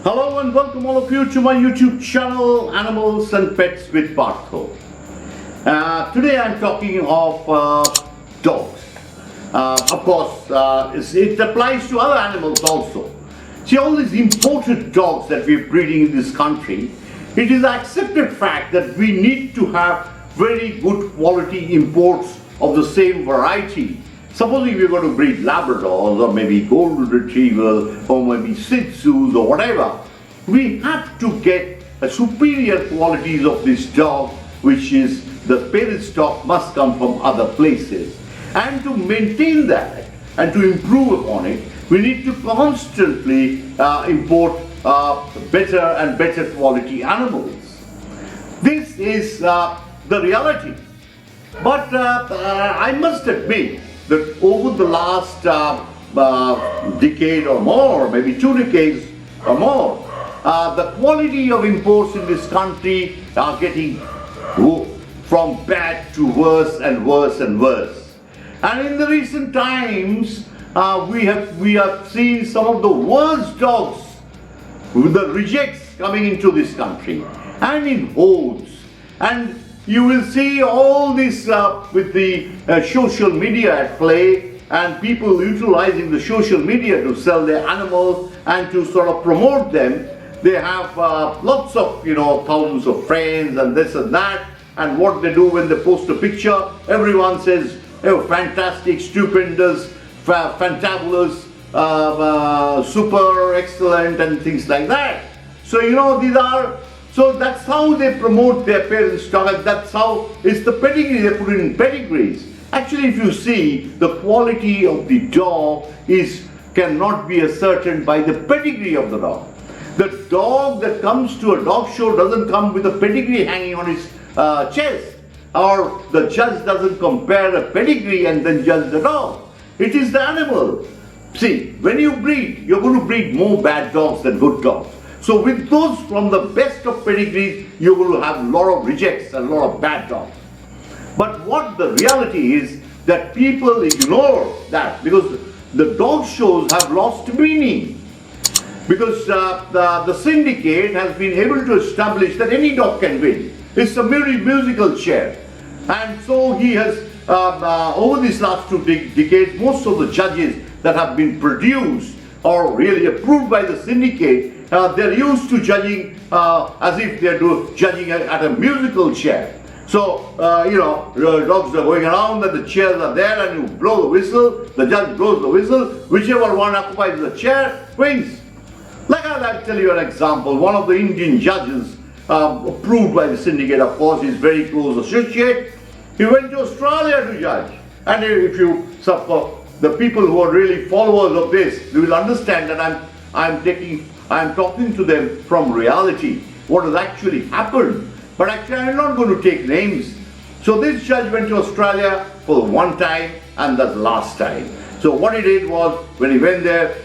Hello and welcome all of you to my YouTube channel, Animals and Pets with Partha. Today I'm talking of dogs. Of course, it applies to other animals also. See, all these imported dogs that we're breeding in this country, it is an accepted fact that we need to have very good quality imports of the same variety. Supposing we're going to breed Labradors or maybe Golden Retrievers or maybe Shih Tzus or whatever, we have to get a superior qualities of this dog, which is the parent stock must come from other places. And to maintain that and to improve upon it, we need to constantly import better and better quality animals. This is the reality. But I must admit that over the last decade or more, maybe 2 decades or more, the quality of imports in this country are getting from bad to worse and worse and worse. And in the recent times, we have seen some of the worst dogs with the rejects coming into this country and in hordes. And you will see all this with the social media at play and people utilizing the social media to sell their animals and to sort of promote them. They have lots of, thousands of friends and this and that. And what they do when they post a picture, everyone says, oh, fantastic, stupendous, fantabulous, super excellent and things like that. So, so that's how they promote their parent stock, and that's how it's the pedigree, they put in pedigrees. Actually, if you see, the quality of the dog cannot be ascertained by the pedigree of the dog. The dog that comes to a dog show doesn't come with a pedigree hanging on his chest, or the judge doesn't compare a pedigree and then judge the dog. It is the animal. See, when you breed, you're going to breed more bad dogs than good dogs. So with those from the best of pedigrees, you will have a lot of rejects and a lot of bad dogs. But what the reality is that people ignore that because the dog shows have lost meaning. Because the syndicate has been able to establish that any dog can win. It's a musical chair. And so he has, over these last 2 decades, most of the judges that have been produced or really approved by the syndicate, they're used to judging as if they're judging at a musical chair. So, dogs are going around and the chairs are there and you blow the whistle, the judge blows the whistle, whichever one occupies the chair wins. Like I'll tell you an example, one of the Indian judges approved by the syndicate, of course, his very close associate, he went to Australia to judge. And if you suffer, the people who are really followers of this, they will understand that I'm talking to them from reality, what has actually happened. But actually I'm not going to take names. So this judge went to Australia for one time and the last time. So what he did was, when he went there,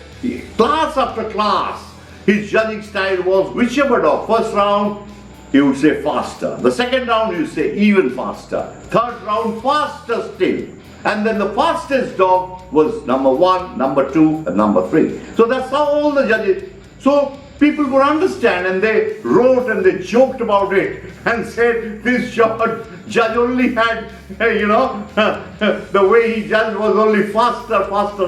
class after class, his judging style was whichever dog, first round he would say faster, the second round he would say even faster, third round faster still. And then the fastest dog was number 1, number 2 and number 3. So that's how all the judges, so people could understand and they wrote and they joked about it and said this judge only had, the way he judged was only faster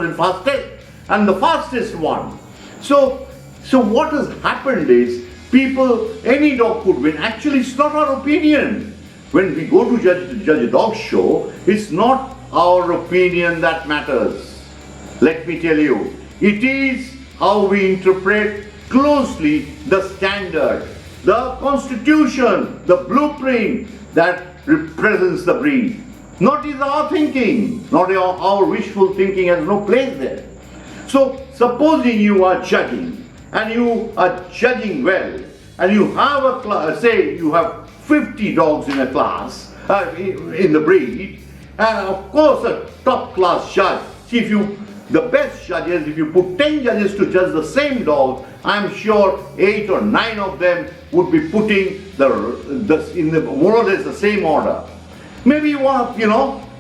and fastest and the fastest one. So what has happened is any dog could win. Actually, it's not our opinion. When we go to judge a dog show, it's not our opinion that matters. Let me tell you, it is how we interpret closely the standard, the constitution, the blueprint that represents the breed. Not is our thinking, not our wishful thinking has no place there. So supposing you are judging and you are judging well and you have a class, say you have 50 dogs in a class, in the breed, and of course a top class judge, see the best judges, if you put 10 judges to judge the same dog, I'm sure 8 or 9 of them would be putting in the more or less the same order. Maybe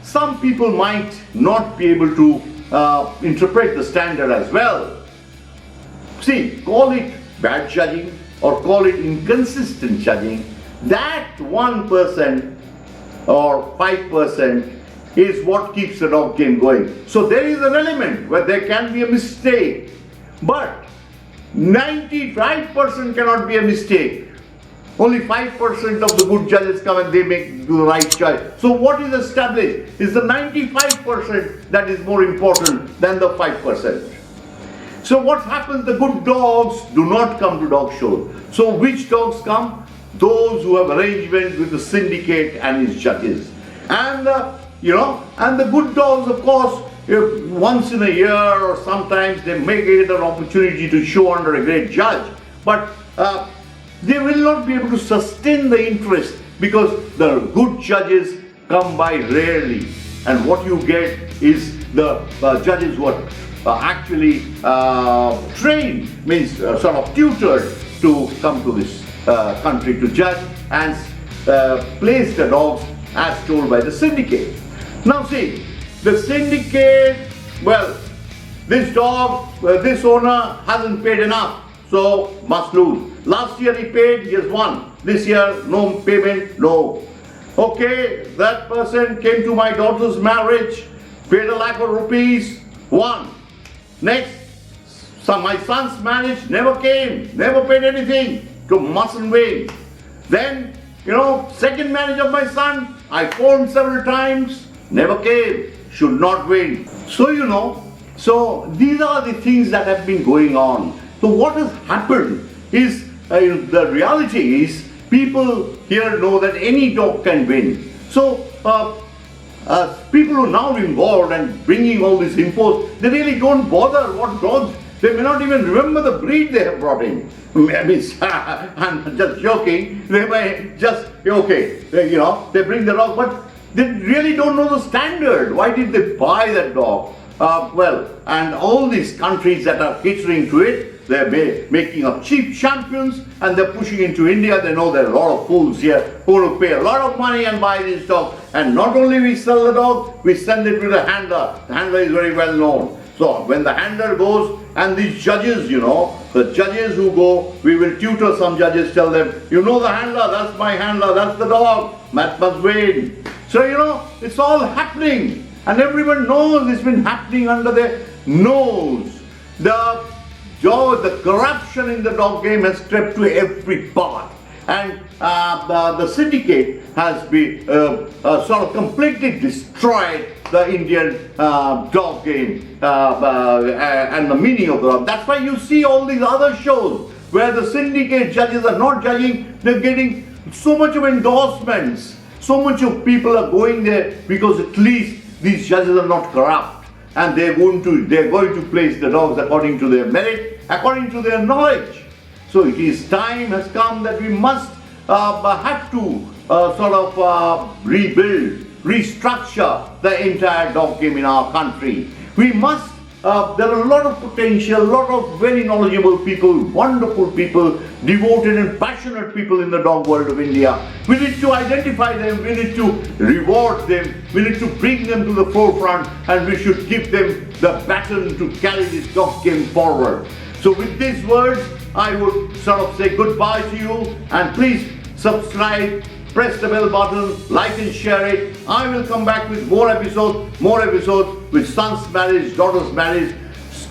some people might not be able to interpret the standard as well. See, call it bad judging or call it inconsistent judging, that 1% or 5% is what keeps the dog game going. So there is an element where there can be a mistake, but 95% cannot be a mistake. Only 5% of the good judges come and they do the right choice. So what is established is the 95% that is more important than the 5%. So what happens, the good dogs do not come to dog shows. So which dogs come? Those who have arrangements with the syndicate and its judges. And and the good dogs, of course, once in a year or sometimes they may get an opportunity to show under a great judge. But they will not be able to sustain the interest because the good judges come by rarely. And what you get is the judges who are actually trained, means sort of tutored to come to this country to judge and place the dogs as told by the syndicate. Now see, the syndicate, well, this dog, this owner hasn't paid enough, so must lose. Last year he paid, he has won. This year, no payment, no. Okay, that person came to my daughter's marriage, paid a lakh of rupees, won. Next, my son's marriage, never came, never paid anything, so mustn't win. Then, second marriage of my son, I phoned several times, never came, should not win. So so these are the things that have been going on. So what has happened is, the reality is, people here know that any dog can win. So people who are now involved and bringing all these infos, they really don't bother what dogs, they may not even remember the breed they have brought in. I mean, I'm just joking, they may just, they bring the dog, but they really don't know the standard. Why did they buy that dog? And all these countries that are catering to it, they're making up cheap champions and they're pushing into India. They know there are a lot of fools here who will pay a lot of money and buy this dog. And not only we sell the dog, we send it with a handler. The handler is very well known. So when the handler goes, and these judges, the judges who go, we will tutor some judges, tell them, the handler, that's my handler, that's the dog, that must win. So, it's all happening. And everyone knows it's been happening under their nose. The corruption in the dog game has crept to every part. And the syndicate has been sort of completely destroyed the Indian dog game and the meaning of the dog. That's why you see all these other shows where the syndicate judges are not judging, they're getting so much of endorsements. So much of people are going there because at least these judges are not corrupt and they're going to place the dogs according to their merit, according to their knowledge. So time has come that we must have to rebuild, restructure the entire dog game in our country. We must, there are a lot of potential, a lot of very knowledgeable people, wonderful people, devoted and passionate people in the dog world of India. We need to identify them, we need to reward them, we need to bring them to the forefront, and we should give them the baton to carry this dog game forward. So with these words, I would say goodbye to you, and please subscribe, press the bell button, like and share it. I will come back with more episodes with son's marriage, daughter's marriage,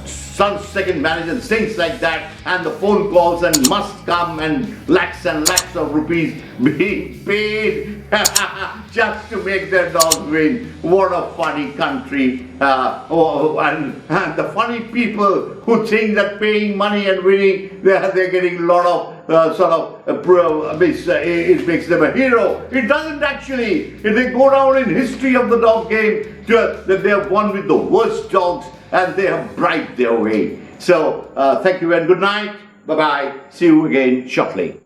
son's second marriage and things like that, and the phone calls and must come and lakhs of rupees being paid just to make their dogs win. What a funny country. And the funny people who think that paying money and winning, they're getting a lot of it makes them a hero. It doesn't actually. If they go down in history of the dog game, that they have won with the worst dogs and they have bribed their way. So thank you and good night. Bye-bye. See you again shortly.